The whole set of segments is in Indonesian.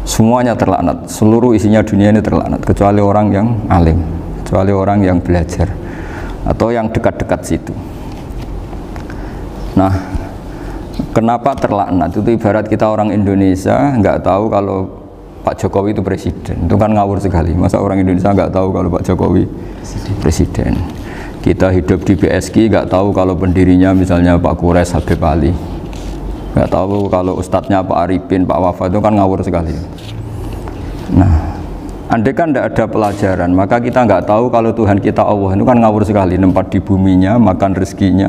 semuanya terlaknat, seluruh isinya dunia ini terlaknat kecuali orang yang alim, kecuali orang yang belajar atau yang dekat-dekat situ. Nah, kenapa terlaknat? Itu ibarat kita orang Indonesia nggak tahu kalau Pak Jokowi itu presiden, itu kan ngawur sekali. Masa orang Indonesia nggak tahu kalau Pak Jokowi presiden? Kita hidup di BSK nggak tahu kalau pendirinya misalnya Pak Kures Habib Ali, nggak tahu kalau ustadznya Pak Arifin, Pak Wafa, itu kan ngawur sekali. Nah, andai kan tidak ada pelajaran, maka kita nggak tahu kalau Tuhan kita Allah, itu kan ngawur sekali. Nempat di buminya, makan rezekinya,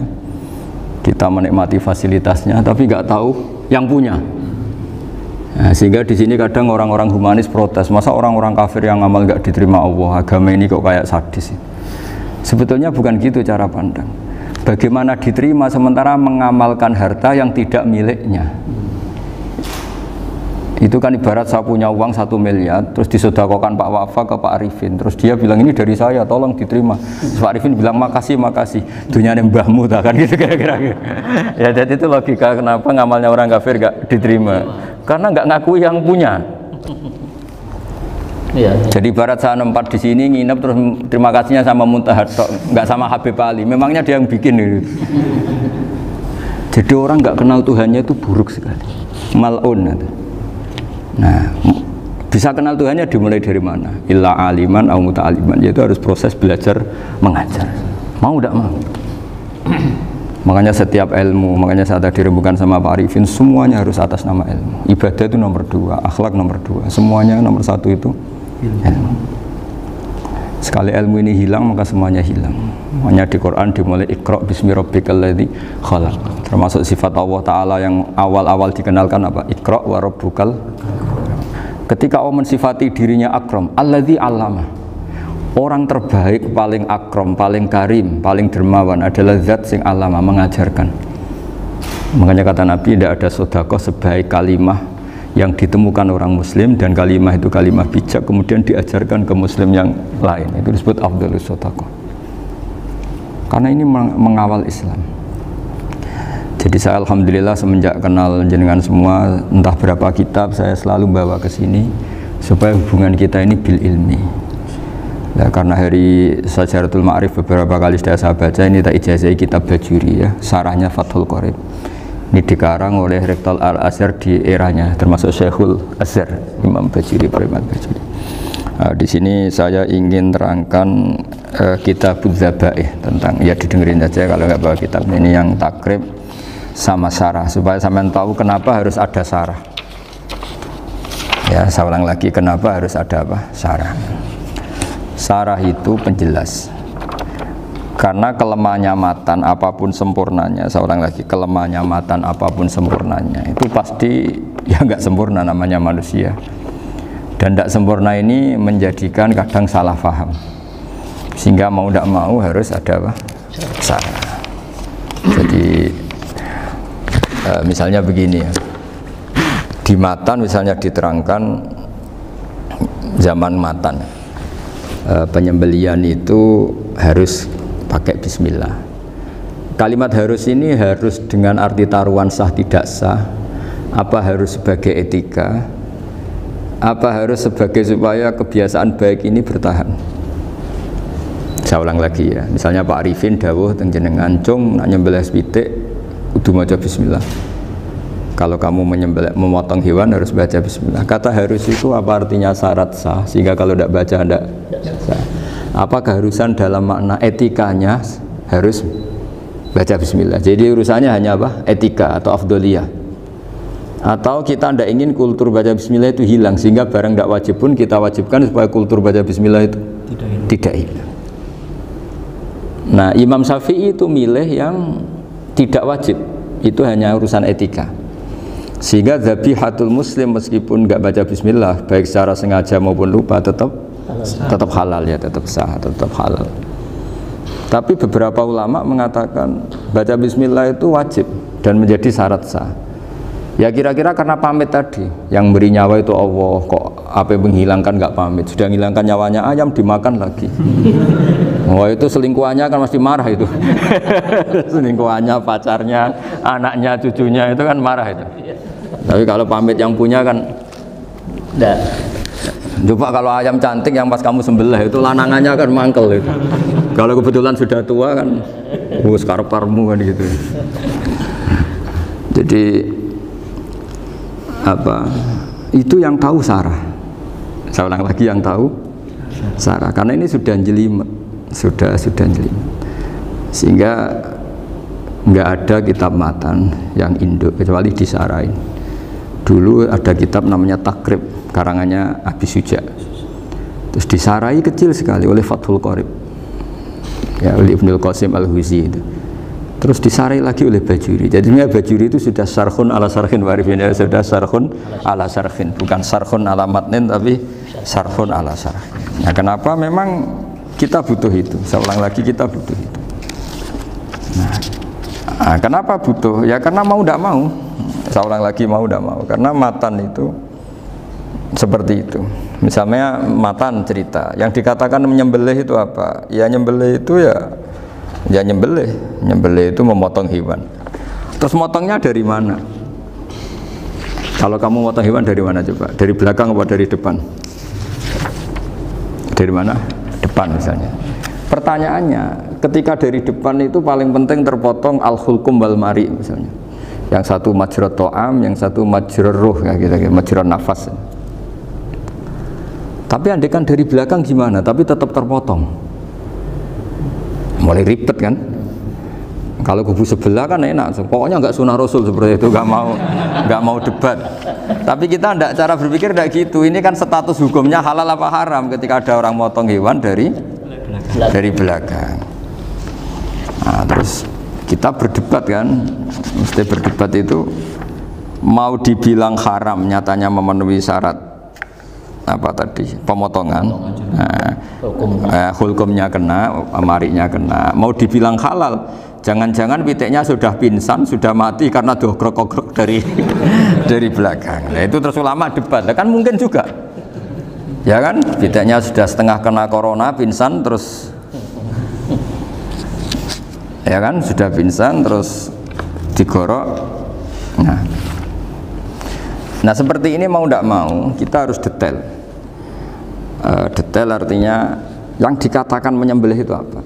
kita menikmati fasilitasnya, tapi nggak tahu yang punya. Nah, sehingga di sini kadang orang-orang humanis protes, masa orang-orang kafir yang amal nggak diterima Allah, agama ini kok kayak sadis. Sebetulnya bukan gitu cara pandang. Bagaimana diterima sementara mengamalkan harta yang tidak miliknya. Itu kan ibarat saya punya uang 1 miliar, terus disedekahkan Pak Wafa ke Pak Arifin, terus dia bilang ini dari saya, tolong diterima. Terus Pak Arifin bilang makasih, dunyane mbahmu, tak kan gitu kira-kira. Ya jadi itu logika kenapa ngamalnya orang kafir gak diterima, karena nggak ngaku yang punya. Ya. Jadi ibarat saya nempat di sini nginep terus terima kasihnya sama Muntaha, nggak sama Habib Ali. Memangnya dia yang bikin itu. Jadi orang nggak kenal Tuhannya itu buruk sekali, mal'un. Nah, bisa kenal Tuhannya dimulai dari mana? Illa aliman au muta'aliman, yaitu harus proses belajar mengajar. Mau tidak mau. Makanya setiap ilmu, makanya saya tadi rembukan sama Pak Arifin, semuanya harus atas nama ilmu. Ibadah itu nomor 2, akhlak nomor 2, semuanya nomor 1 itu ilmu. Sekali ilmu ini hilang maka semuanya hilang. Makanya di Quran dimulai Iqra bismi rabbikal ladzi khalaq. Termasuk sifat Allah Ta'ala yang awal-awal dikenalkan apa? Iqra wa rabbukal. Ketika Allah mensifati dirinya akram, alladzi 'allama. Orang terbaik, paling akram, paling karim, paling dermawan adalah zat sing 'allama, mengajarkan. Makanya kata Nabi, tidak ada sedekah sebaik kalimah yang ditemukan orang muslim, dan kalimah itu kalimah bijak kemudian diajarkan ke muslim yang lain, itu disebut afdhalus shadaqah. Karena ini mengawal Islam. Jadi saya alhamdulillah semenjak kenal jenengan semua, entah berapa kitab saya selalu bawa ke sini supaya hubungan kita ini bil ilmi. Nah, karena hari Syajaratul Ma'arif beberapa kali sudah saya baca, ini tak ijazahi kitab Bajuri ya, sarahnya Fathul Qorib. Ini dikarang oleh Rektor Al-Azhar di eranya, termasuk Syekhul Azhar, Imam Bajuri, Imam Bajuri. Di sini saya ingin terangkan Kitabudz Dzabaih, tentang, ya didengerin saja kalau nggak bawa kitab ini, yang takrib sama syarah, supaya sampean tahu kenapa harus ada syarah. Ya, saya ulang lagi, kenapa harus ada apa? Syarah. Syarah itu penjelas. Karena kelemahannya matan apapun sempurnanya, saya ulang lagi, kelemahannya matan apapun sempurnanya itu pasti ya nggak sempurna, namanya manusia. Dan tidak sempurna ini menjadikan kadang salah paham, sehingga mau tidak mau harus ada apa? Syarah. Jadi misalnya begini ya, di matan misalnya diterangkan zaman matan, penyembelian itu harus pakai bismillah. Kalimat harus ini harus dengan arti taruhan sah tidak sah, apa harus sebagai etika, apa harus sebagai supaya kebiasaan baik ini bertahan. Saya ulang lagi ya, misalnya Pak Arifin dawuh teng jenengan cung nak nyembelih pitik kudu maca bismillah. Kalau kamu memotong hewan harus baca bismillah. Kata harus itu apa artinya? Syarat sah, sehingga kalau tidak baca tidak sah. Apa keharusan dalam makna etikanya harus baca bismillah. Jadi urusannya hanya apa? Etika atau afdoliyah. Atau kita tidak ingin kultur baca bismillah itu hilang, sehingga barang tidak wajib pun kita wajibkan supaya kultur baca bismillah itu tidak hilang. Nah, Imam Syafi'i itu milih yang tidak wajib, itu hanya urusan etika. Sehingga dzabihatul muslim meskipun nggak baca bismillah, baik secara sengaja maupun lupa, tetap halal ya, tetap sah, tetap halal. Tapi beberapa ulama mengatakan baca bismillah itu wajib dan menjadi syarat sah. Ya kira-kira karena pamit tadi, yang beri nyawa itu Allah, kok apa yang menghilangkan nggak pamit, sudah menghilangkan nyawanya ayam dimakan lagi. Wah, itu selingkuhannya kan mesti marah itu. Selingkuhannya, pacarnya, anaknya, cucunya itu kan marah itu. Tapi kalau pamit yang punya kan Enggak. coba kalau ayam cantik yang pas kamu sembelih itu lanangannya kan mangkel itu. Kalau kebetulan sudah tua kan karep-karepmu kan gitu. Jadi apa? Itu yang tahu Sarah. Saya ulang lagi, yang tahu Sarah. Karena ini sudah jelimet, sudah jelimet. Sehingga nggak ada kitab matan yang Indo kecuali di Sarah ini. Dulu ada kitab namanya Takrib, karangannya Abi Suja. Terus disarai kecil sekali oleh Fathul Qorib, ya, oleh Ibnul Qasim Al-Huzi itu. Terus disarai lagi oleh Bajuri. Jadinya Bajuri itu sudah sarhun ala sarhin warifin, ya, sudah sarhun ala sarhin, bukan sarhun ala matnin tapi sarhun ala sarhin. Nah, kenapa? Memang kita butuh itu. Saya ulang lagi, kita butuh itu. Nah, kenapa butuh? Ya karena mau tidak mau. Saya ulang lagi, mau tidak mau. Karena matan itu seperti itu. Misalnya matan cerita yang dikatakan menyembelih itu apa? Ya nyembelih itu ya nyembelih itu memotong hewan. Terus motongnya dari mana? Kalau kamu motong hewan dari mana coba? Dari belakang atau dari depan? Dari mana? Depan misalnya. Pertanyaannya, ketika dari depan itu paling penting terpotong al-khulqum wal mari misalnya. Yang satu majrur to'am, yang satu majrur ruh, kayak gitu, majrur nafas. Tapi andekan dari belakang gimana? Tapi tetap terpotong. Mulai ribet kan? Kalau kubu sebelah kan enak, pokoknya nggak sunnah Rasul seperti itu, nggak mau debat. Tapi kita tidak, cara berpikir tidak gitu. Ini kan status hukumnya halal apa haram ketika ada orang motong hewan dari belakang. Nah, terus kita berdebat kan, mesti berdebat itu mau dibilang haram, nyatanya memenuhi syarat apa tadi, pemotongan, hulkumnya kena, marinya kena. Mau dibilang halal, jangan-jangan pitiknya sudah pingsan, sudah mati karena dogrok-ogrok dari belakang. Nah, itu terus ulama debat, kan mungkin juga, ya kan, pitiknya sudah setengah kena corona, pingsan terus, ya kan, sudah pingsan terus digorok. Nah seperti ini mau tidak mau kita harus detail. Detail artinya yang dikatakan menyembelih itu apa?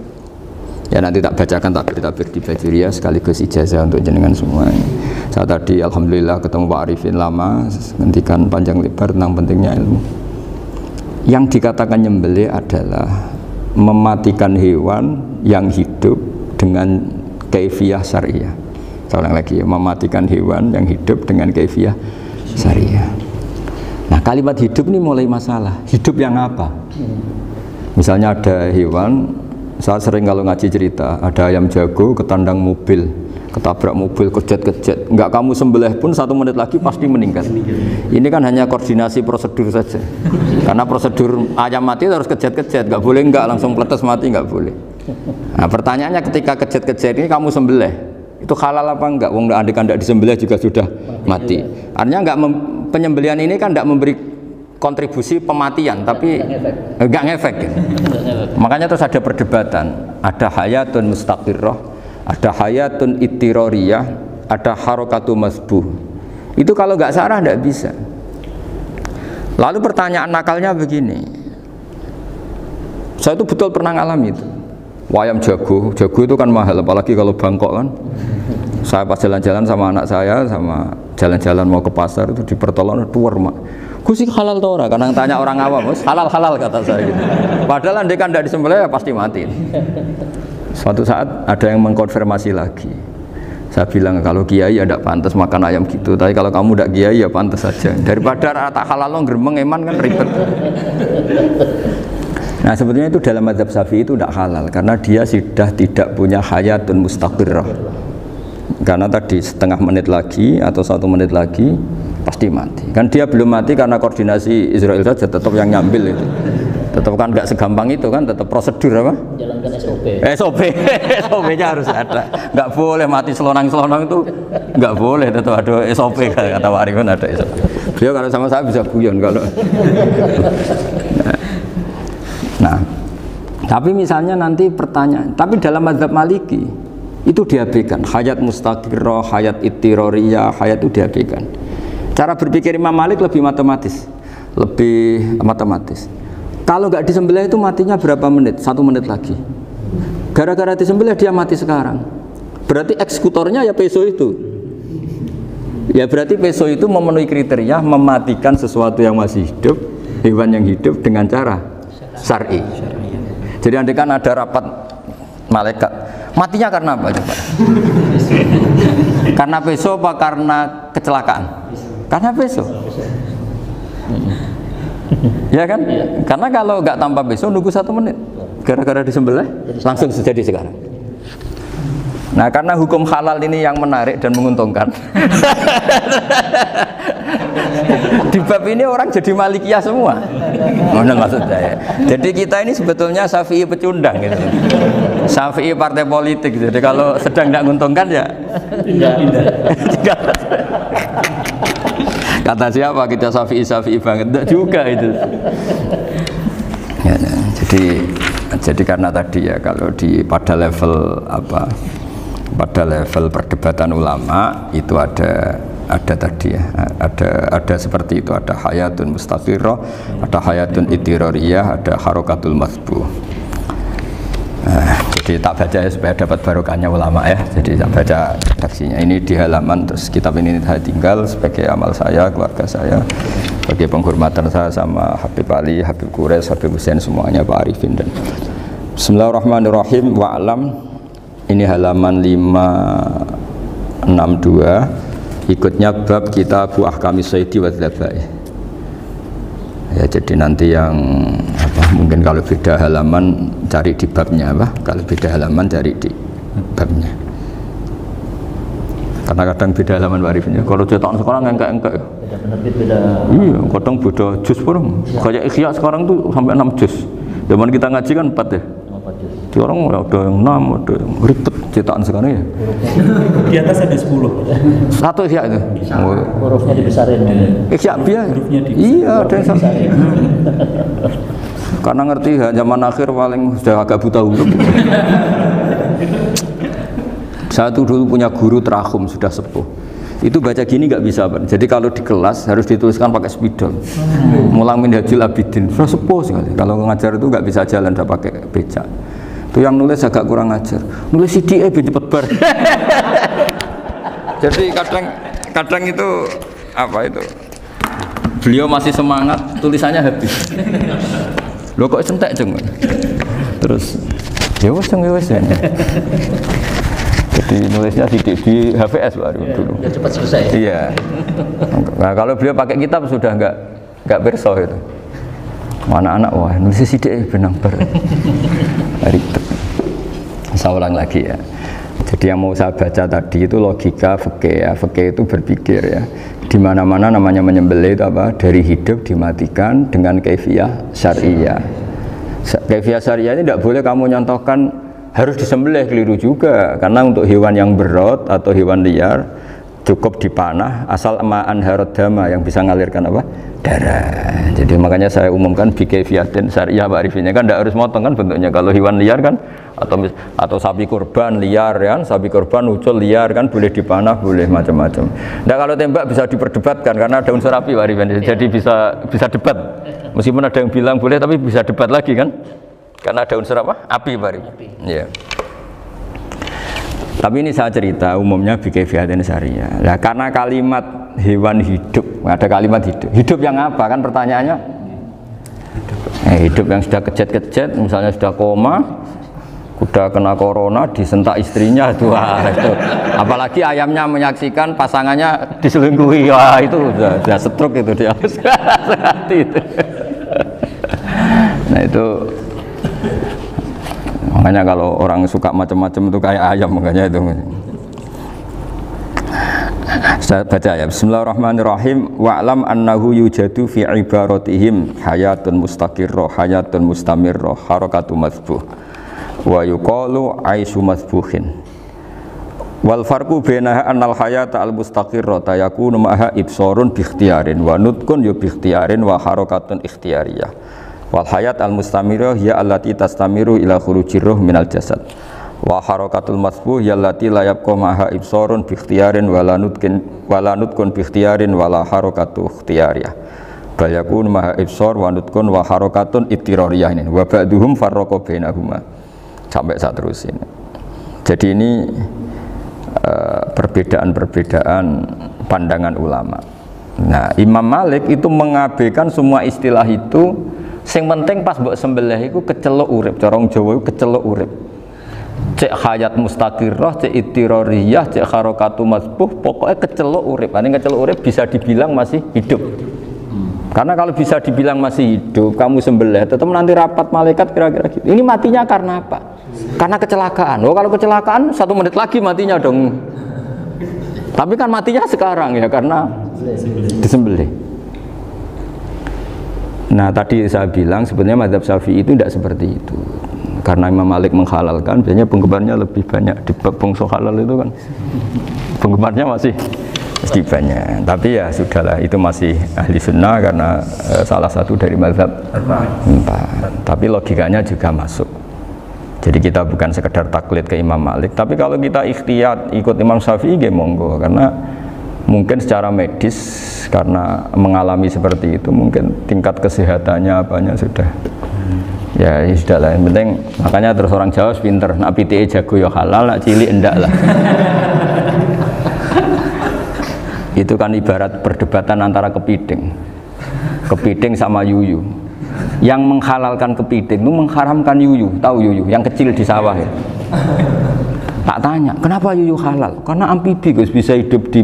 Ya nanti tak bacakan takbir di Bajuriya sekaligus ijazah untuk jenengan semua. Saya tadi alhamdulillah ketemu Pak Arifin lama, ngendikan panjang lebar tentang pentingnya ilmu. Yang dikatakan menyembelih adalah mematikan hewan yang hidup dengan kaifiyah syariah. Saya ulang lagi, mematikan hewan yang hidup dengan kaifiyah syariah. Nah kalimat hidup ini mulai masalah. Hidup yang apa? Misalnya ada hewan, saya sering kalau ngaji cerita, ada ayam jago ketandang mobil, ketabrak mobil, kejet-kejet, enggak kamu sembelih pun 1 menit lagi pasti meninggal. Ini kan hanya koordinasi prosedur saja. Karena prosedur ayam mati harus kejet-kejet, enggak boleh enggak langsung peletes mati, enggak boleh. Nah pertanyaannya, ketika kejet-kejet ini kamu sembelih, itu halal apa enggak? Wong andekan enggak disembelih juga sudah mati. Artinya enggak, penyembelihan ini kan enggak memberi kontribusi pematian, tapi enggak ngefek. Makanya terus ada perdebatan, ada hayatun mustaqirrah, ada hayatun ittiroriyah, ada harokatu masbuh. Itu kalau enggak sarah enggak bisa. Lalu pertanyaan nakalnya begini, saya itu betul pernah ngalami itu. Ayam jago itu kan mahal, apalagi kalau Bangkok kan. Saya pas jalan-jalan sama anak saya, sama jalan-jalan mau ke pasar itu di pertolongan tuar mak. Gusi halal toh orang, kadang tanya orang awam, halal kata saya gitu. Padahal andai kan tidak disembelih ya pasti mati. Suatu saat ada yang mengkonfirmasi lagi. Saya bilang kalau kiai ya tidak pantas makan ayam gitu, tapi kalau kamu tidak kiai ya pantas saja. Daripada rata halal lo geremeng eman kan ribet. Nah sebetulnya itu dalam mazhab Syafi'i itu tidak halal karena dia sudah tidak punya hayatun mustaqirrah. Karena tadi setengah menit lagi atau 1 menit lagi pasti mati. Kan dia belum mati karena koordinasi Israel saja, tetap yang nyambil itu. Tetap kan nggak segampang itu kan, tetap prosedur apa? Jalankan SOP. SOP-nya harus ada. Nggak boleh mati selonang-selonang itu, nggak boleh. Tetap ada SOP kata Pak Arifin, ada SOP. Beliau kalau sama saya bisa guyon kalau. Nah, tapi misalnya nanti pertanyaan, tapi dalam mazhab Maliki itu diabaikan, hayat mustaqirrah, hayat ittiroriyah, hayat itu diabaikan. Cara berpikir Imam Malik lebih matematis. Kalau nggak disembelih itu matinya berapa menit? 1 menit lagi. Gara-gara disembelih dia mati sekarang. Berarti eksekutornya ya peso itu. Ya berarti peso itu memenuhi kriteria mematikan sesuatu yang masih hidup, hewan yang hidup dengan cara syar'i. Jadi andai kan ada rapat malaikat, matinya karena apa coba? Karena peso apa karena kecelakaan? Karena peso. Ya kan? Karena kalau nggak tanpa peso nunggu 1 menit, gara-gara disembelih langsung terjadi sekarang. Nah karena hukum halal ini yang menarik dan menguntungkan. Di bab ini orang jadi Malikiyah semua. Mana maksud saya? Jadi kita ini sebetulnya Syafi'i pecundang gitu. Syafi'i partai politik. Jadi kalau sedang tidak menguntungkan ya tidak. Kata siapa kita Syafi'i banget? Tidak juga itu. Ya, jadi karena tadi ya kalau pada level perdebatan ulama itu ada tadi ya, ada seperti itu, ada hayatun mustaqirrah, ada hayatun itiroriyah, ada harokatul masbuh. Jadi tak baca ya supaya dapat barokahnya ulama ya. Jadi tak baca redaksinya ini di halaman, terus kitab ini saya tinggal sebagai amal saya, keluarga saya, sebagai penghormatan saya sama Habib Ali, Habib Qures, Habib Hussein semuanya, Pak Arifin dan Bismillahirrahmanirrahim. Wa'lam, ini halaman 562, ikutnya bab Kitabu Ahkamis Shaidi wa Dzabai. Ya, jadi nanti yang mungkin kalau beda halaman cari di babnya kalau beda halaman cari di babnya. Karena kadang beda halaman warifinnya. Kalau cetakan sekarang enggak. Beda penerbit, beda. Iya, kadang beda juz pun. Kayak Ikhya sekarang tuh sampai 6 juz. Zaman kita ngaji kan 4 ya. Di orang ada yang 6, ada yang ribet cetakan sekarang ya. Di atas ada 10. Satu Ikhya itu. Hurufnya dibesarin. Ikhya biar. Iya, ada yang dibesarin. Karena ngerti zaman akhir paling sudah agak buta huruf. Saya tuh dulu punya guru terakhum sudah sepuh. Itu baca gini nggak bisa, Pak. Jadi kalau di kelas harus dituliskan pakai spidol. Mulang Minhajul Abidin, sudah sepuh sekali. Kalau ngajar itu nggak bisa jalan, udah pakai becak. Itu yang nulis agak kurang ajar. Nulis CDE biar cepet bar. Jadi kadang itu itu. Beliau masih semangat, tulisannya habis. Loh kok sentek jeng? Terus ya wes ya. Jadi nulisnya di HVS baru dulu. Ya cepat selesai. Iya. Nah kalau beliau pakai kitab sudah enggak perso itu. Anak-anak wah nulis sidik benang ber. Ribet. Saya ulang lagi ya. Jadi yang mau saya baca tadi itu logika fikih ya. Fikih itu berpikir ya. Di mana-mana namanya menyembelih itu dari hidup dimatikan dengan kaifiyah syariah. Kaifiyah syariah ini tidak boleh kamu nyontohkan harus disembelih, keliru juga, karena untuk hewan yang berot atau hewan liar cukup dipanah asal ma'an harod dama yang bisa mengalirkan darah. Jadi makanya saya umumkan bikaifiyatin syariah Pak Arifinnya kan tidak harus motong kan bentuknya. Kalau hewan liar kan atau sapi kurban liar kan, sapi kurban ucul liar kan boleh dipanah, boleh macam-macam. Nah kalau tembak bisa diperdebatkan karena ada unsur api Pak Arifin, jadi bisa debat. Meskipun ada yang bilang boleh tapi bisa debat lagi kan. Karena ada unsur api Pak Arifin. Iya. Tapi ini saya cerita umumnya bikaifiyatin syariah. Nah, karena kalimat hewan hidup, ada kalimat hidup. Hidup yang apa kan pertanyaannya? Hidup yang sudah kejet-kejet, misalnya sudah koma, udah kena corona, disentak istrinya itu. Apalagi ayamnya menyaksikan pasangannya diselingkuhi, wah itu sudah stroke itu dia. Itu. Nah itu. Makanya kalau orang suka macam-macam itu kayak ayam makanya itu. Saya baca ya. Bismillahirrahmanirrahim. Wa'lam annahu yujadu fi ibaratihim hayatun mustaqirrah, hayatun mustamirrah, harakatu madhbuh. Wa yuqalu aisyu madhbuhin. Wal farqu bainaha annal hayata al mustaqirrah yakunu ma'aha ibsarun bi ikhtiyarin wa nutqun yu bi ikhtiyarin wa harakatun ikhtiyariyah. Wal hayat al mustamirah ya allati tastamiru ila khurujir ruh minal jasad Wa harakatul masbuh yallati la yabqa maha ibsarun bi ikhtiyarin wala nutqun bi ikhtiyarin wala harakatu ikhtiyariyah. Bal yakun maha ibsar wa nutqun wa harakatun ittirariyah ini. Wa ba'duhum farraqa bainahuma. Sampai saat terus ini. Jadi ini perbedaan-perbedaan pandangan ulama. Nah, Imam Malik itu mengabaikan semua istilah itu. Sing penting pas mbok sembelih iku kecelok urip. Cara wong Jawa iku kecelok urip. Cek hayat mustaqirrah, cek ittirariyah, cek harakatu masbuh, pokoknya kecelok urip. Ini kecelok urip bisa dibilang masih hidup. Karena kalau bisa dibilang masih hidup, kamu sembelih, tetap nanti rapat malaikat kira-kira gitu. Ini matinya karena apa? Karena kecelakaan. Oh, kalau kecelakaan 1 menit lagi matinya dong. Tapi kan matinya sekarang ya karena disembelih. Nah, tadi saya bilang sebenarnya mazhab Syafi'i itu tidak seperti itu. Karena Imam Malik menghalalkan, biasanya penggemarnya lebih banyak di bab bangsa halal itu kan. Penggemarnya masih banyak. Tapi ya sudahlah, itu masih ahli sunnah karena salah satu dari mazhab 4. Tapi logikanya juga masuk. Jadi kita bukan sekedar taklid ke Imam Malik, tapi kalau kita ikhtiyat ikut Imam Syafi'i ya monggo, karena mungkin secara medis karena mengalami seperti itu mungkin tingkat kesehatannya apanya sudah ya sudah lah, yang penting makanya terus orang Jawa pinter, nak PTE jago ya halal, nak cilik enggak lah. Itu kan ibarat perdebatan antara kepiting sama yuyu. Yang menghalalkan kepiting itu mengharamkan yuyu, tahu yuyu yang kecil di sawah ya. Tak tanya kenapa yuyu halal, karena amfibi Gus, bisa hidup di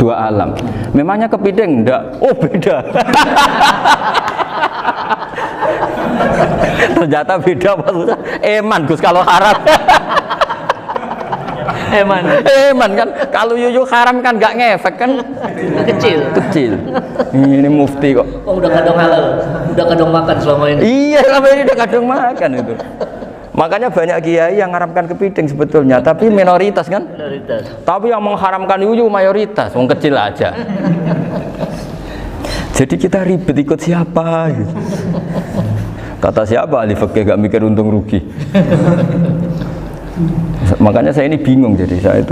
dua alam. Memangnya kepiting enggak? Oh beda. Ternyata beda maksudnya. Eman Gus kalau haram. Eman kan kalau yuyu haram kan nggak ngefek kan, kecil. Ini mufti kok. Oh udah kadang halal, udah kadang makan selama ini. Iya selama ini udah kadang makan itu. Makanya banyak kiai yang mengharamkan kepiting sebetulnya, tapi minoritas kan? Minoritas. Tapi yang mengharamkan yuyu mayoritas, wong kecil aja. Jadi kita ribet ikut siapa? Gitu. Kata siapa ahli fikih gak mikir untung rugi. Makanya saya ini bingung, jadi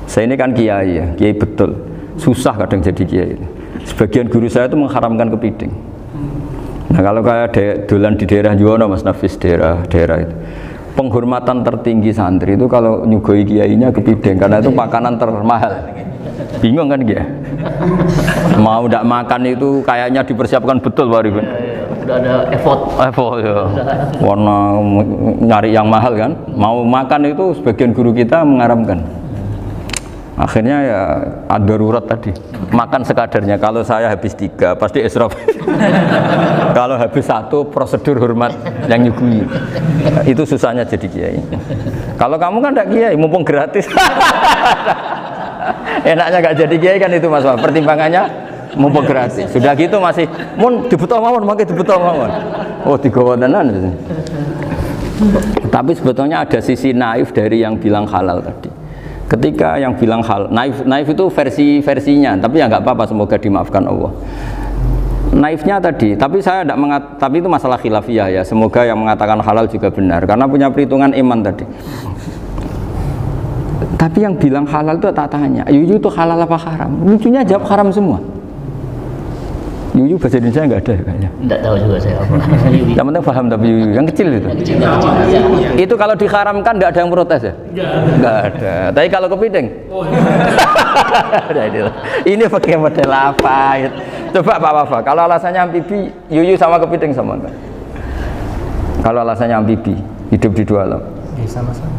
saya ini kan kiai ya, kiai betul. Susah kadang jadi kiai. Sebagian guru saya itu mengharamkan kepiting. Nah kalau kayak dolan di daerah Juwana Mas Nafis, daerah itu penghormatan tertinggi santri itu kalau nyugoi kiainya kepiting, karena itu makanan termahal. Bingung kan dia? Mau tidak makan itu kayaknya dipersiapkan betul Pak Ribun. Udah ada effort ya. Warna nyari yang mahal kan. Mau makan itu sebagian guru kita mengharamkan. Akhirnya ya ada darurat tadi, makan sekadarnya. Kalau saya habis 3 pasti israf. Kalau habis 1 prosedur hormat yang nyugui. Itu susahnya jadi kiai. Kalau kamu kan tidak kiai, mumpung gratis. Enaknya gak jadi kiai kan itu Mas. Pertimbangannya mumpung gratis. Sudah gitu masih mun dibutuh mawon, makai dibutuh mawon. Oh digawa tenan. Tapi sebetulnya ada sisi naif dari yang bilang halal tadi. Ketika yang bilang hal naif itu versinya, tapi ya nggak apa-apa, semoga dimaafkan Allah. Naifnya tadi, tapi saya tidak tapi itu masalah khilafiyah ya. Semoga yang mengatakan halal juga benar, karena punya perhitungan iman tadi. Tapi yang bilang halal itu tak tanya, yuyu itu halal apa haram? Lucunya jawab haram semua. Yuyu bahasa Indonesia nggak ada kayaknya. Nggak tahu juga saya apa. Yang penting paham tapi yuyu yang kecil itu. Itu kalau diharamkan nggak ada yang protes ya? Nggak ada. Tapi kalau kepiting, ini pakai model apa? Coba Pak Wafa, kalau alasannya amfibi, yuyu sama kepiting sama enggak? Kalau alasannya amfibi, hidup di 2 alam.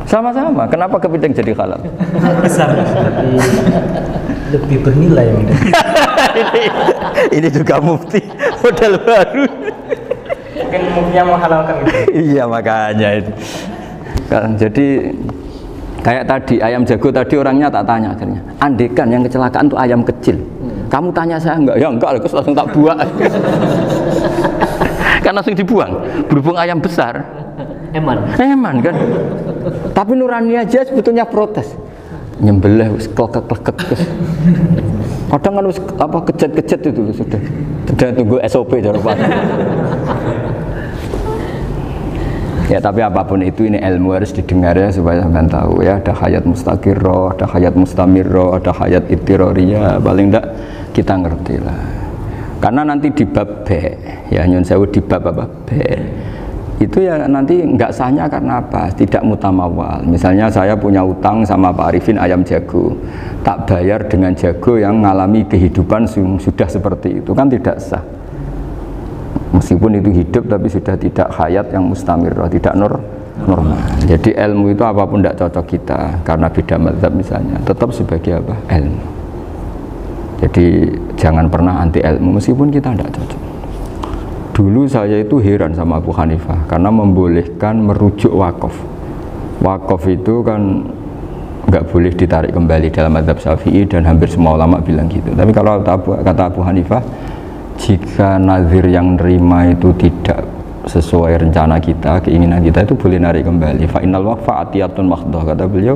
Sama-sama. Kenapa kepiting jadi halal? Besar. Lebih bernilai. Ini juga mufti model baru. Mungkin muftinya menghalalkan gitu. Iya makanya itu. Kan jadi kayak tadi ayam jago tadi orangnya tak tanya akhirnya. Andekan yang kecelakaan tuh ayam kecil. Kamu tanya saya enggak? Ya enggak, terus langsung tak buang. Kan langsung dibuang. Berhubung ayam besar. Eman kan. Tapi nurani aja sebetulnya protes. Nyembelih wis klekek-klekek. Kadang kan wis apa kejet-kejet itu sudah tunggu SOP cara Pak. Ya tapi apapun itu ini ilmu harus didengar ya supaya sampean tahu ya, ada hayat mustaqirroh, ada hayat mustamirroh, ada hayat ittiroriyah, paling enggak kita ngerti lah. Karena nanti di bab B, ya nyun sewu di bab apa B, itu ya nanti nggak sahnya karena apa? Tidak mutamawal. Misalnya saya punya utang sama Pak Arifin ayam jago, tak bayar dengan jago yang mengalami kehidupan sudah seperti itu, kan tidak sah. Meskipun itu hidup tapi sudah tidak hayat yang mustamirah, tidak normal. Jadi ilmu itu apapun tidak cocok kita karena beda mazhab misalnya, tetap sebagai apa? Ilmu. Jadi jangan pernah anti ilmu meskipun kita tidak cocok. Dulu saya itu heran sama Abu Hanifah karena membolehkan merujuk wakaf. Wakaf itu kan nggak boleh ditarik kembali dalam mazhab Syafi'i dan hampir semua ulama bilang gitu. Tapi kalau kata Abu Hanifah, jika nazir yang nerima itu tidak sesuai rencana kita, keinginan kita, itu boleh narik kembali. Fa innal waqfa atiyatun makhdah, kata beliau,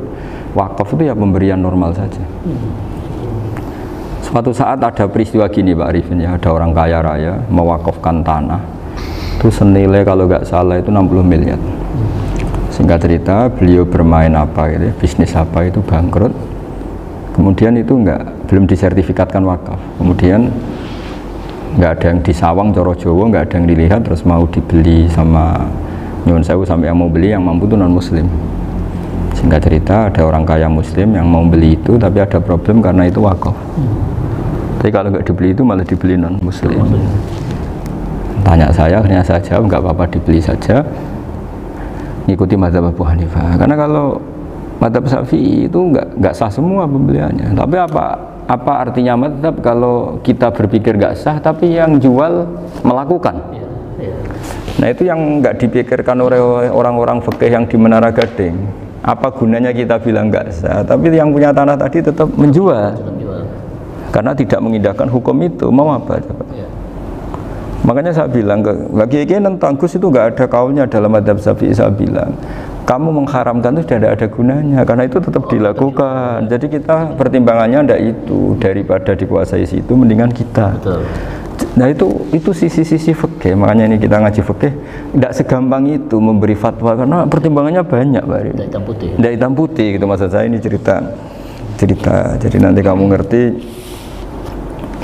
wakaf itu ya pemberian normal saja. Suatu saat ada peristiwa gini Pak Arifin ya, ada orang kaya raya mewakafkan tanah itu senilai kalau nggak salah itu 60 miliar. Singkat cerita beliau bermain apa gitu, bisnis apa itu bangkrut, kemudian itu belum disertifikatkan wakaf, kemudian nggak ada yang disawang coro Jawa, nggak ada yang dilihat, terus mau dibeli sama nyuwun sewu sampai yang mau beli yang mampu itu non muslim. Singkat cerita ada orang kaya muslim yang mau beli itu tapi ada problem karena itu wakaf. Tapi kalau nggak dibeli itu malah dibeli non muslim. Tanya saya, akhirnya saya jawab nggak apa-apa dibeli saja, ngikuti mazhab Abu Hanifah. Karena kalau mazhab Syafi'i itu nggak sah semua pembeliannya. Tapi apa artinya mazhab kalau kita berpikir nggak sah tapi yang jual melakukan? Nah itu yang nggak dipikirkan oleh orang-orang fikih yang di Menara Gading. Apa gunanya kita bilang nggak sah tapi yang punya tanah tadi tetap menjual karena tidak mengindahkan hukum itu, mau apa coba? Makanya saya bilang bagi nentang Gus itu nggak ada kaulnya dalam mazhab Syafi'i. Saya bilang kamu mengharamkan itu tidak ada gunanya karena itu tetap dilakukan. Jadi kita pertimbangannya ndak itu, daripada dikuasai situ mendingan kita. Betul. Nah itu sisi-sisi fikih. Makanya ini kita ngaji fikih ndak segampang itu memberi fatwa karena pertimbangannya banyak Pak. Ndak hitam putih. Ndak hitam putih gitu maksud saya, ini cerita. Jadi nanti kamu ngerti.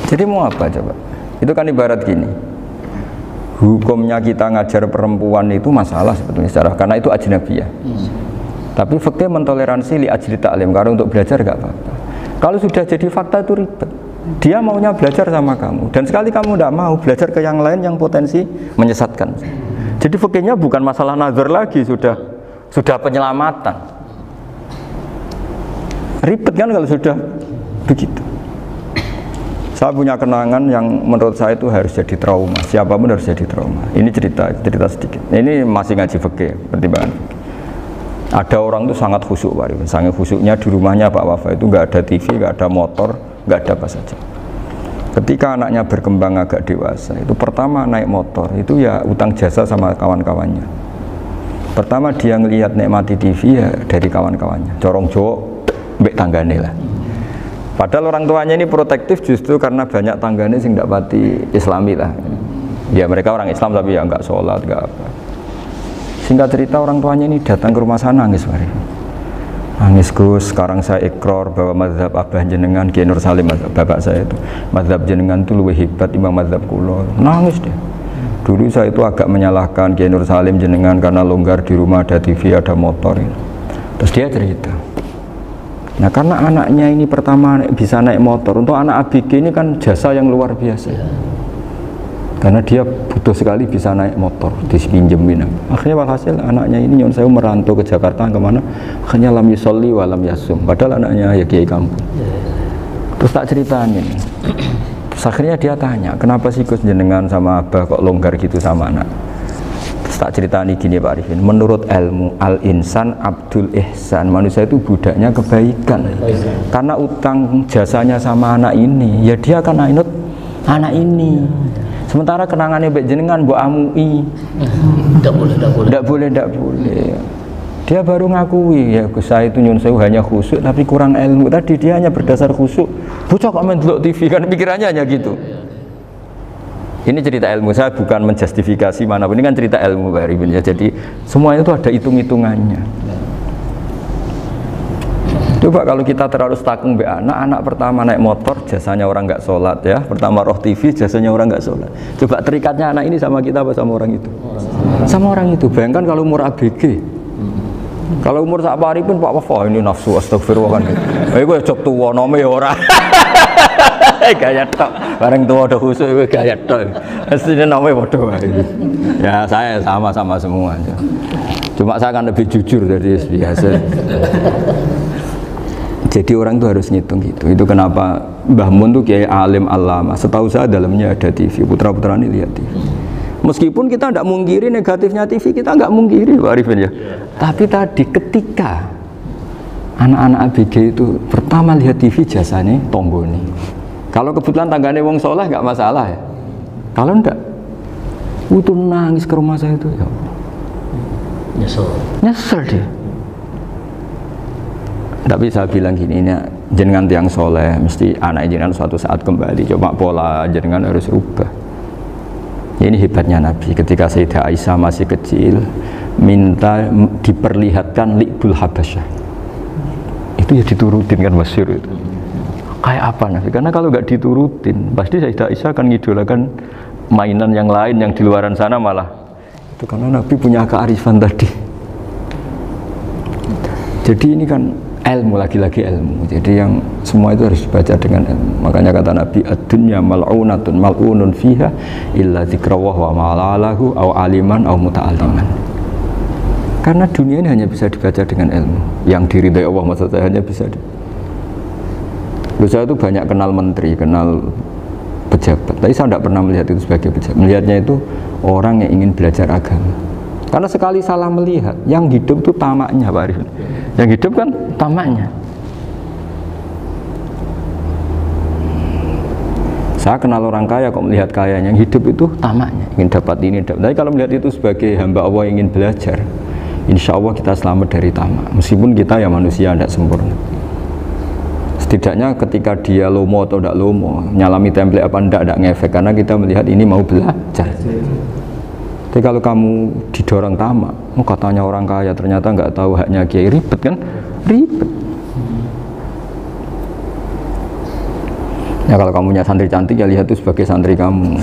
Jadi mau apa coba? Itu kan ibarat gini. Hukumnya kita ngajar perempuan itu masalah sebetulnya secara, karena itu ajnabiyah. Tapi fikih mentoleransi li ajli ta'lim, karena untuk belajar gak apa-apa. Kalau sudah jadi fakta itu ribet. Dia maunya belajar sama kamu, dan sekali kamu tidak mau belajar ke yang lain yang potensi menyesatkan. Jadi fikihnya bukan masalah nazar lagi, sudah penyelamatan. Ribet kan kalau sudah begitu. Saya punya kenangan yang menurut saya itu harus jadi trauma. Siapapun harus jadi trauma. Ini cerita sedikit. Ini masih ngaji fikih, pertimbangan. Ada orang itu sangat khusyuk, Pak Arifin. Sangat khusyuknya di rumahnya Pak Wafa itu nggak ada TV, nggak ada motor, nggak ada apa saja. Ketika anaknya berkembang agak dewasa, itu pertama naik motor, itu ya utang jasa sama kawan-kawannya. Pertama dia ngelihat nikmati TV ya dari kawan-kawannya. Corong Jawa, mbek tanggane lah. Padahal orang tuanya ini protektif justru karena banyak tangganya sing tidak pati Islami lah. Ya mereka orang Islam tapi ya nggak sholat, nggak apa. Singkat cerita orang tuanya ini datang ke rumah sana nangis Pak. Nangis Gus, sekarang saya ikrar bahwa mazhab Abah jenengan Kiai Nur Salim, bapak saya itu, mazhab jenengan itu lebih hebat timbang mazhab kula. Nangis deh. Dulu saya itu agak menyalahkan Kiai Nur Salim jenengan karena longgar di rumah ada TV, ada motor. Terus dia cerita. Nah karena anaknya ini pertama bisa naik motor, untuk anak ABG ini kan jasa yang luar biasa. Karena dia butuh sekali bisa naik motor, dipinjemin. Akhirnya walhasil anaknya ini nyuwun sewu merantau ke Jakarta kemana? Akhirnya lam yusolli wa lam yasum. Padahal anaknya ya kiai kampung. Terus tak ceritain. Terus akhirnya dia tanya, kenapa sih Gus jenengan sama Abah kok longgar gitu sama anak? Tak ceritani gini Pak Arifin, menurut ilmu al-insan abdul ihsan, manusia itu budaknya kebaikan. Karena utang jasanya sama anak ini, ya dia akan ainut anak ini. Sementara kenangannya baik jenengan bu amui, tidak boleh. Dia baru ngakui ya Gus saya itu nyun sewu hanya khusyuk tapi kurang ilmu. Tadi dia hanya berdasar khusyuk. Bocah kok main delok TV kan pikirannya hanya gitu. Ini cerita ilmu, saya bukan menjustifikasi manapun, ini kan cerita ilmu Pak Arifin ya. Jadi semuanya itu ada hitung-hitungannya. Coba kalau kita terlalu stakung be anak pertama naik motor jasanya orang nggak sholat ya, pertama roh TV jasanya orang nggak sholat. Coba terikatnya anak ini sama kita apa sama orang itu? Sama orang itu. Bayangkan kalau umur ABG, kalau umur sak pari pun Pak Wafa ini nafsu astagfirullah kan. Gue cok tua nome ora. Gaya tok, bareng tua udah khusus gaya tok. Aslinya nome bodoh. Ya saya sama semua. Cuma saya kan lebih jujur dari biasa. Jadi orang itu harus ngitung gitu. Itu kenapa Mbah Mun tuh kiai alim alama. Setahu saya dalamnya ada TV. Putra-putra ini lihat TV. Meskipun kita tidak mungkiri negatifnya TV, kita nggak mungkiri Pak Arifin ya. Tapi tadi ketika anak-anak ABG itu pertama lihat TV jasanya tonggoni. Kalau kebetulan tangganya wong soleh nggak masalah ya. Kalau enggak, itu nangis ke rumah saya itu ya. Nyesel dia. Tapi saya bilang gini, ini jenengan tiang soleh, mesti anak jenengan suatu saat kembali. Coba pola jenengan harus rubah. Ini hebatnya Nabi. Ketika Sayyidah Aisyah masih kecil, minta diperlihatkan Li'bul Habasyah. Itu ya diturutin kan masyhur itu. Kayak apa Nabi? Karena kalau nggak diturutin, pasti Sayyidah Aisyah akan ngidolakan mainan yang lain yang di luaran sana malah. Itu karena Nabi punya kearifan tadi. Jadi ini kan ilmu, lagi-lagi ilmu. Jadi yang semua itu harus dibaca dengan ilmu. Makanya kata Nabi, ad-dunya mal'unatun mal'unun fiha illa dzikrawah wa ma'alahu aw aliman aw muta'aliman. Karena dunia ini hanya bisa dibaca dengan ilmu. Yang diridai Allah maksud saya hanya bisa saya itu banyak kenal menteri, kenal pejabat. Tapi saya tidak pernah melihat itu sebagai pejabat. Melihatnya itu orang yang ingin belajar agama. Karena sekali salah melihat, yang hidup itu tamaknya Pak Arifin. Yang hidup kan tamaknya. Saya kenal orang kaya kok melihat kaya, yang hidup itu tamaknya, ingin dapat ini, dapat. Tapi kalau melihat itu sebagai hamba Allah yang ingin belajar, insya Allah kita selamat dari tamak. Meskipun kita ya manusia tidak sempurna. Setidaknya ketika dia lomo atau tidak lomo, nyalami template apa tidak ngefek, karena kita melihat ini mau belajar. Tapi kalau kamu didorong tamak, katanya orang kaya ternyata nggak tahu haknya kiai, ribet kan? Ribet. Ya kalau kamu punya santri cantik ya lihat itu sebagai santri kamu.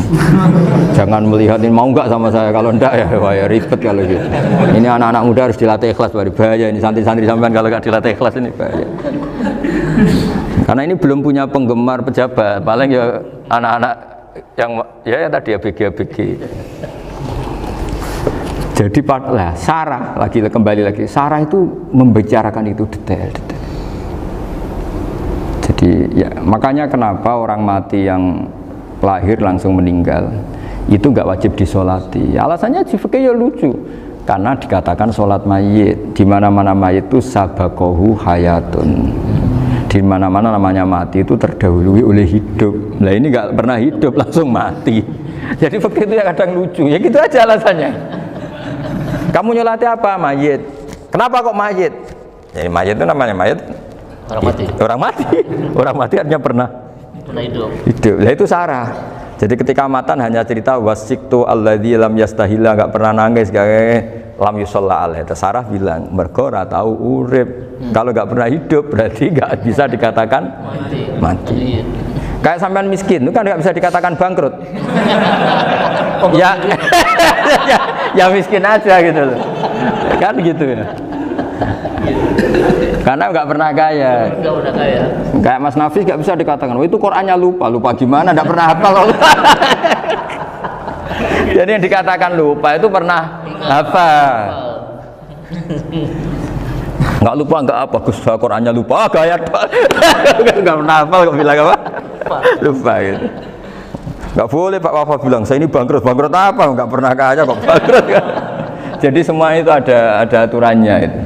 Jangan melihat ini mau nggak sama saya, kalau enggak ya wah ya ribet kalau gitu. Ini anak-anak muda harus dilatih ikhlas, bahaya ini santri-santri sampean kalau nggak dilatih ikhlas ini bahaya. Karena ini belum punya penggemar pejabat, paling ya anak-anak yang ya tadi ABG. Jadi lah Sarah kembali lagi Sarah itu membicarakan itu detail. Jadi ya makanya kenapa orang mati yang lahir langsung meninggal itu nggak wajib disolati. Alasannya fikih ya lucu. Karena dikatakan sholat mayit, di mana-mana mayit itu sabakohu hayatun. Di mana-mana namanya mati itu terdahului oleh hidup. Nah ini nggak pernah hidup langsung mati. Jadi fikih itu ya kadang lucu. Ya gitu aja alasannya. Kamu nyolati apa? Mayit. Kenapa kok mayit? Jadi mayit itu namanya mayit. Orang mati. Orang mati. Orang mati artinya pernah hidup. Nah itu Sarah. Jadi ketika matan hanya cerita wasiktu alladzi lam yastahila, nggak pernah nangis, kayak lam yusalla alaih. Sarah bilang mergo ora tahu urip. Kalau nggak pernah hidup berarti nggak bisa dikatakan mati. Kayak sampean miskin itu kan nggak bisa dikatakan bangkrut. Ya, ya miskin aja gitu loh. Kan gitu ya. Karena nggak pernah kaya. Kayak Mas Nafis nggak bisa dikatakan, oh itu Qurannya lupa gimana? Nggak pernah hafal. Jadi yang dikatakan lupa itu pernah hafal. Nggak lupa nggak apa, Gus Qurannya lupa, gaya nggak pernah hafal kok bilang apa? Lupa gitu. Nggak boleh Pak Wafa bilang saya ini bangkrut apa? Nggak pernah kaya kok bangkrut kan? Jadi semua itu ada aturannya itu.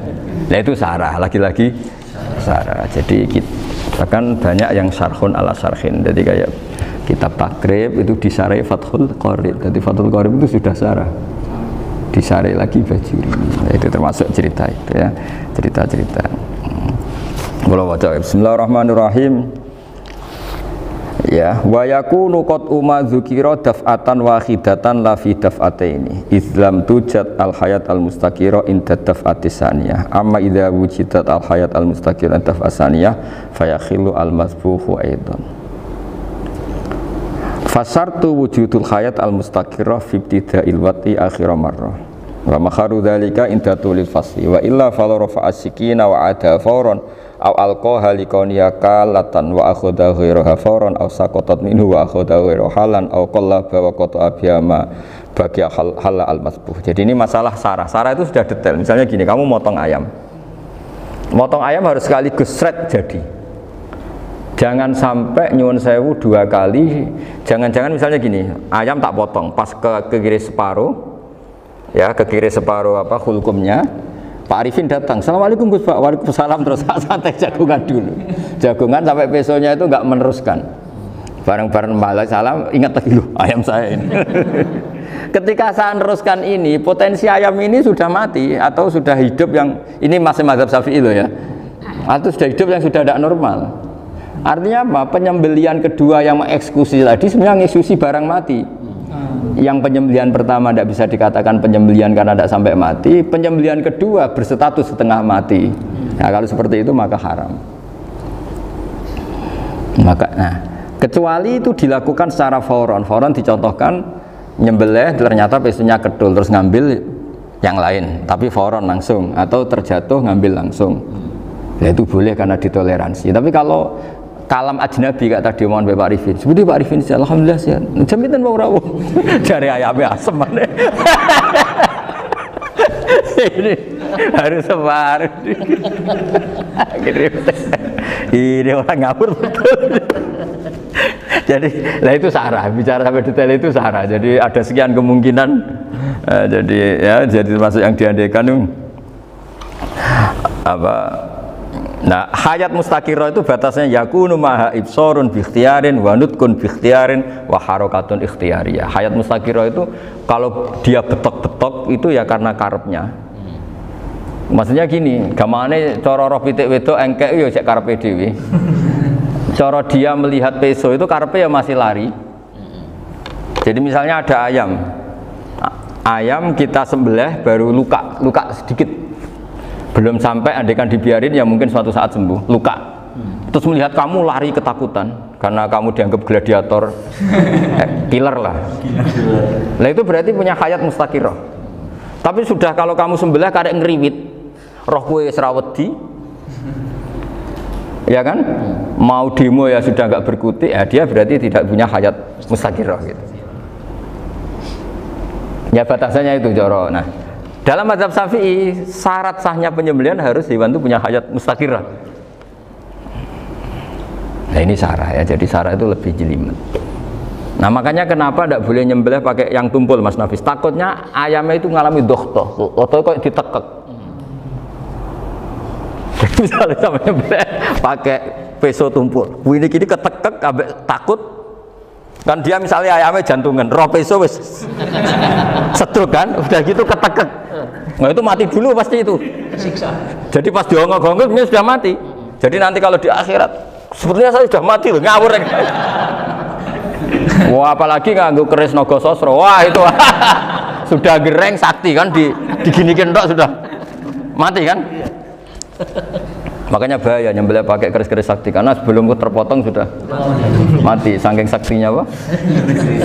Nah itu Sarah, lagi-lagi Sarah. Jadi kita kan banyak yang syarhun ala syarhin. Jadi kayak kitab takrib itu disarai Fathul Qorib. Jadi Fathul Qorib itu sudah Sarah. Disarai lagi Bajuri. Nah, itu termasuk cerita itu ya. Cerita-cerita. Bismillahirrahmanirrahim. Ya, wa yakunu qad umma dzukira daf'atan wahidatan la fi daf'ataini. Islam tujad al hayat al mustaqira inda daf'atis saniyah. Amma idza wujidat al hayat al mustaqira daf'as saniyah fayakhilu al masbuhu aidan. Fasartu wujudul hayat al mustaqira fi ibtida'il wati akhir marrah. Wa makharu dzalika inda tulil fasli wa illa fala rafa'a sikina wa ada fawran aw alqaha liqawniyaka latan wa akhadha ghairaha fawran aw saqatat minhu wa akhadha ghairu halan aw qallaba wa qata'a biyama bagi hal al masbuh. Jadi ini masalah sarah. Sarah itu sudah detail. Misalnya gini, kamu motong ayam. Motong ayam harus sekaligus shred jadi. Jangan sampai nyuwun sewu 2 kali. Jangan-jangan misalnya gini, ayam tak potong, pas ke kiri separuh. Ya, ke kiri separuh hulkumnya. Pak Arifin datang, assalamualaikum Gus Pak, waalaikumsalam, terus santai jagungan dulu. Jagungan sampai pesonya itu nggak meneruskan. Bareng-bareng balik salam, ingat lagi loh ayam saya ini. Ketika saya meneruskan ini, potensi ayam ini sudah mati atau sudah hidup yang ini masih mazhab Syafi'i loh ya. Atau sudah hidup yang sudah tidak normal. Artinya apa? Penyembelian kedua yang mengeksekusi tadi sebenarnya mengeksekusi barang mati. Yang penyembelian pertama tidak bisa dikatakan penyembelian karena tidak sampai mati. Penyembelian kedua berstatus setengah mati. Nah, kalau seperti itu maka haram. Kecuali itu dilakukan secara fauron. Fauron dicontohkan nyembelih ternyata pesunya kedul terus ngambil yang lain, tapi fauron langsung atau terjatuh ngambil langsung. Ya itu boleh karena ditoleransi. Tapi kalau kalam ajnabi kata tadi mohon Pak Arifin. Seperti Pak Arifin sih alhamdulillah sehat. Jaminan mau rawuh. Dari ayamnya asem mana. Ini harus sebar. Ini orang ngawur betul. Jadi, lah itu sarah. Bicara sampai detail itu sarah. Jadi ada sekian kemungkinan. Jadi ya, jadi termasuk yang diandaikan apa? Nah, hayat mustaqirah itu batasnya yakunu maha ibsorun bi ikhtiyarin wa nutkun bi ikhtiyarin wa harakatun ikhtiyariyah. Hayat mustaqirah itu kalau dia betok-betok itu ya karena karepnya. Maksudnya gini, gamane cara roh pitik wedok engkek ya sik karepe dhewe. Cara dia melihat peso itu karepe ya masih lari. Jadi misalnya ada ayam. Ayam kita sembelih baru luka sedikit. Belum sampai andaikan dibiarin ya mungkin suatu saat sembuh, luka. Terus melihat kamu lari ketakutan karena kamu dianggap gladiator, killer lah. Nah itu berarti punya hayat mustaqirah. Tapi sudah kalau kamu sembelih karek ngeriwit, roh kue serawedi, ya kan? Mau demo ya sudah nggak berkutik, ya dia berarti tidak punya hayat mustaqirah gitu. Ya batasannya itu Joro. Nah, dalam mazhab Syafi'i syarat sahnya penyembelihan harus hewan itu punya hayat mustaqirah. Nah ini sarah ya, jadi sarah itu lebih jelimet. Nah makanya kenapa tidak boleh nyembelih pakai yang tumpul Mas Nafis? Takutnya ayamnya itu mengalami dohtoh, atau kok ditekek. Misalnya sama nyembelih pakai peso tumpul, ini kini ketekek, takut. Kan dia misalnya ayamnya jantungan, roh peso wis setruk kan, udah gitu ketekek. Nah itu mati dulu pasti itu. Siksa. Jadi pas diongok-ongok ini sudah mati. Jadi nanti kalau di akhirat, sepertinya saya sudah mati loh, ngawur. Wah apalagi nganggo keris naga sosro, wah itu sudah gereng sakti kan diginikin tok sudah mati kan. Makanya bahaya nyembelih pakai keris-keris sakti karena sebelum terpotong sudah mati saking saktinya apa?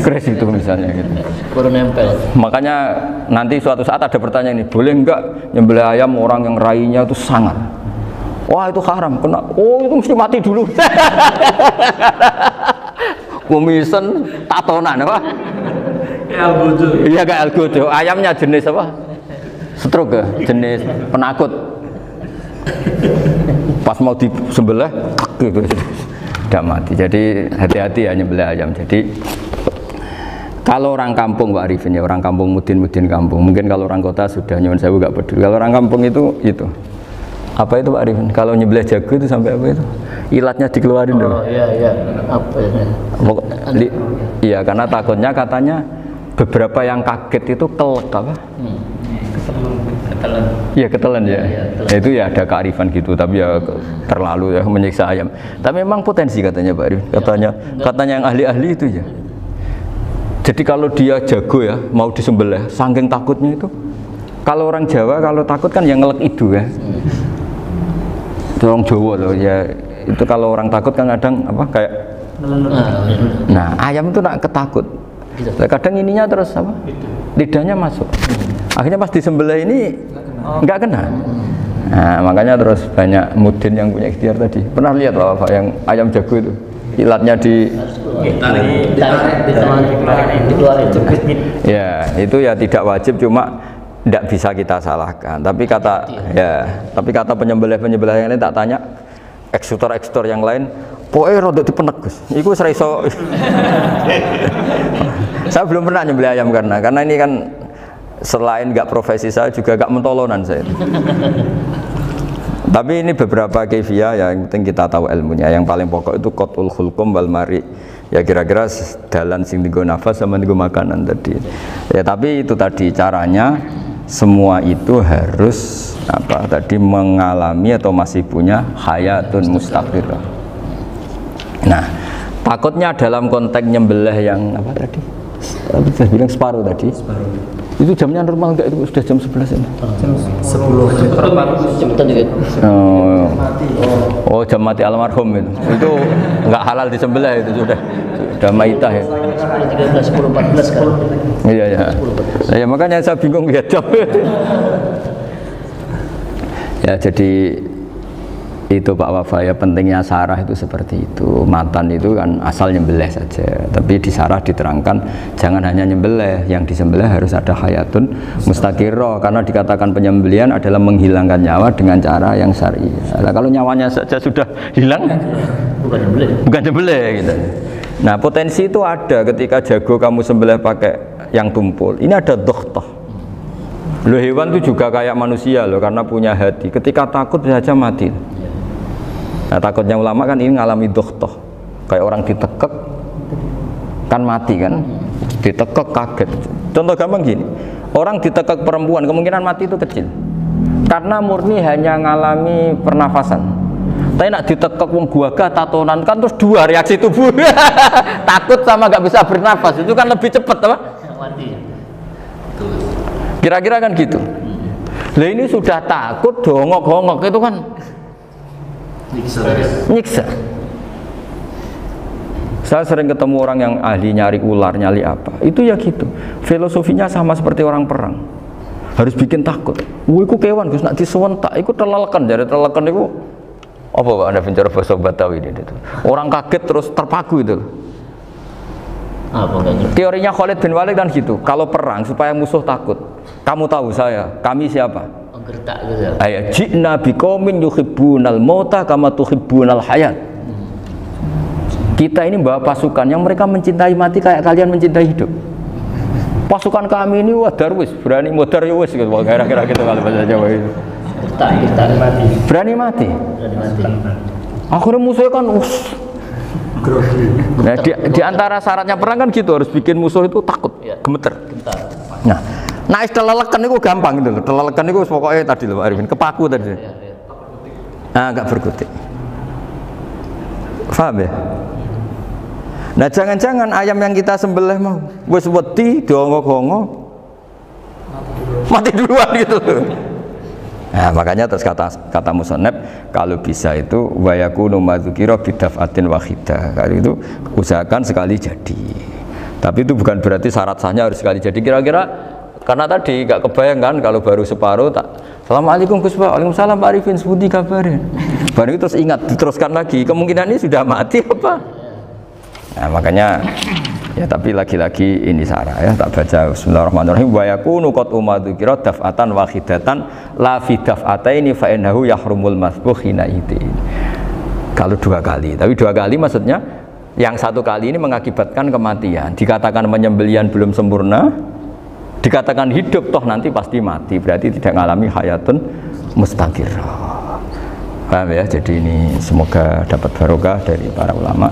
Keris itu misalnya gitu. Baru nempel. Makanya nanti suatu saat ada pertanyaan ini, boleh enggak nyembelih ayam orang yang rainya itu sangar? Wah itu haram, kena. Oh itu mesti mati dulu. Kumisen tatonan apa? Algojo. Iya kayak algojo. Ayamnya jenis apa? Stroke ya? Jenis penakut. Pas mau disembelih gitu sudah mati. Jadi hati-hati ya nyembelih ayam. Jadi kalau orang kampung Pak Arifin ya, orang kampung mudin kampung. Mungkin kalau orang kota sudah nyuwun sewu gak peduli. Kalau orang kampung itu apa itu Pak Arifin? Kalau nyembelih jago itu sampai apa itu? Ilatnya dikeluarin dong. Oh iya apa ini? Iya karena takutnya katanya beberapa yang kaget itu kelek apa? Iya ketelan ya. Itu ya ada kearifan gitu, tapi ya terlalu ya menyiksa ayam. Tapi memang potensi katanya Pak Arif. Katanya yang ahli-ahli itu ya. Jadi kalau dia jago ya mau disembelih, saking takutnya itu. Kalau orang Jawa kalau takut kan yang ngelek idu ya. Itu orang Jawa loh ya. Itu kalau orang takut kan kadang apa kayak. Nah ayam itu nak ketakut. Kadang ininya terus apa? Lidahnya masuk. Akhirnya pas disembelih ini nggak kena. Nah, makanya terus banyak mudin yang punya ikhtiar tadi. Pernah lihat Pak yang ayam jago itu? Ilatnya ditarik, ya, itu ya tidak wajib, cuma tidak bisa kita salahkan. Tapi kata penyembelih-penyembelih yang lain tak tanya eksekutor yang lain, pokoknya rodok dipenek Gus. Iku seraiso. Saya belum pernah nyembelih ayam karena ini kan selain nggak profesi saya juga nggak mentolonan saya. Tapi ini beberapa kefiah ya, yang penting kita tahu ilmunya. Yang paling pokok itu qatul khulqum wal mari. Ya kira-kira dalan sing digo nafas sama digo makanan tadi. Ya tapi itu tadi caranya semua itu harus apa tadi mengalami atau masih punya hayatun mustaqirah. Nah, takutnya dalam konteks nyembelih yang apa tadi? Saya bilang separuh tadi. Itu jamnya normal enggak, itu sudah jam 11 ini? Jam 10. cepetan juga. Oh, jam mati almarhum itu. Itu enggak halal disembelih itu sudah maitah ya. 10, 13, 10, 14 kan. Iya ya. Ya makanya saya bingung lihat jam. Ya jadi itu Pak Wafa ya, pentingnya sarah itu seperti itu. Matan itu kan asal nyembelih saja, tapi di sarah diterangkan jangan hanya nyembelih, yang disembelih harus ada hayatun mustaqirah, karena dikatakan penyembelihan adalah menghilangkan nyawa dengan cara yang syar'i. Nah, kalau nyawanya saja sudah hilang bukan nyembelih gitu. Nah potensi itu ada ketika jago kamu sembelih pakai yang tumpul, ini ada doktoh. Loh, hewan itu juga kayak manusia loh, karena punya hati, ketika takut saja mati. Nah takutnya ulama kan ini ngalami dohtoh, kayak orang ditekek kan mati kan, ditekek kaget. Contoh gampang gini, orang ditekek perempuan kemungkinan mati itu kecil, karena murni hanya ngalami pernafasan. Tapi nak ditekek wong guaga tatonan kan terus dua reaksi tubuh, takut sama nggak bisa bernafas, itu kan lebih cepat apa? Kira-kira kan gitu. Lah ini sudah takut dongok-dongok itu kan nyiksa. Saya sering ketemu orang yang ahli nyari ular, nyari apa, itu ya gitu. Filosofinya sama seperti orang perang, harus bikin takut. Iku kewan Gus nak disewentak, iku telelekan, jadi telelekan iku apa Pak Anda bicara bahasa Batawi ini itu. Orang kaget terus terpaku itu. Teorinya Khalid bin Walid kan gitu. Kalau perang supaya musuh takut, kamu tahu saya, kami siapa? Gertak gitu. Ayat jina biqaumin yuhibbunal mauta kama tuhibbunal hayat. Kita ini bawa pasukan yang mereka mencintai mati kayak kalian mencintai hidup. Pasukan kami ini wah darwis, berani modar ya wis gitu, kira-kira gitu kalau bahasa Jawa itu. Gertak mati. Berani mati. Akhirnya musuhnya kan nah, di antara syaratnya perang kan gitu, harus bikin musuh itu takut, gemeter. Nah telelekan itu gampang gitu loh. Telelekan itu pokoknya tadi loh Pak Arifin, kepaku tadi. Nah agak berkutik. Paham ya? Nah jangan-jangan ayam yang kita sembelih mau wis wedi diongok-ongok mati duluan gitu. Nah makanya terus kata musannaf kalau bisa itu wa yakunu madzukira bidafatin wahidah. Kali itu usahakan sekali jadi. Tapi itu bukan berarti syarat sahnya harus sekali jadi. Kira-kira karena tadi nggak kebayang kan kalau baru separuh tak Assalamualaikum Gus Pak, Waalaikumsalam Pak Arifin, sebuti kabarnya. Baru itu terus ingat, diteruskan lagi, kemungkinan ini sudah mati apa? Nah makanya ya tapi lagi-lagi ini sarah ya, tak baca Bismillahirrahmanirrahim wa yakunu qad umadzukira daf'atan wahidatan la fi daf'ataini fa innahu yahrumul masbuh hina idin. Kalau dua kali, tapi dua kali maksudnya yang satu kali ini mengakibatkan kematian, dikatakan penyembelian belum sempurna, dikatakan hidup toh nanti pasti mati, berarti tidak mengalami hayatun mustaqirah. Paham ya? Jadi ini semoga dapat barokah dari para ulama.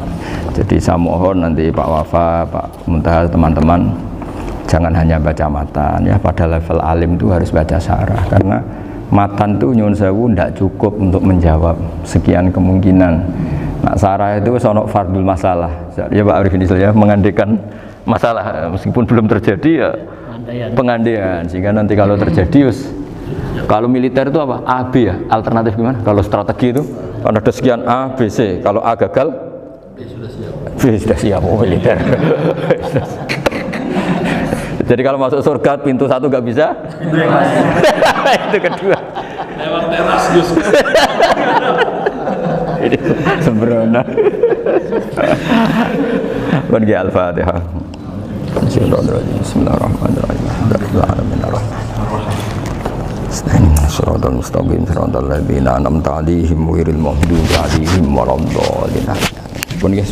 Jadi saya mohon nanti Pak Wafa, Pak Muntaha, teman-teman jangan hanya baca matan ya, pada level alim itu harus baca syarah, karena matan itu nyuwun sewu ndak cukup untuk menjawab sekian kemungkinan. Nah, syarah itu sono fardul masalah ya Pak Arifin ya, mengandaikan masalah meskipun belum terjadi ya pengandaian, sehingga nanti kalau terjadi kalau militer itu apa? A, B ya, alternatif gimana? Kalau strategi itu kan ada sekian A, B, C, kalau A gagal B sudah siap, oh militer. Jadi kalau masuk surga pintu satu nggak bisa, itu kedua. Lewat teras Gus. Ini sembrono. Bagi Al-Fatihah. Bismillahirrahmanirrahim. Shiratal mustaqim shiratal ladzina an'amta 'alaihim ghairil maghdubi 'alaihim waladdallin. Pun guys,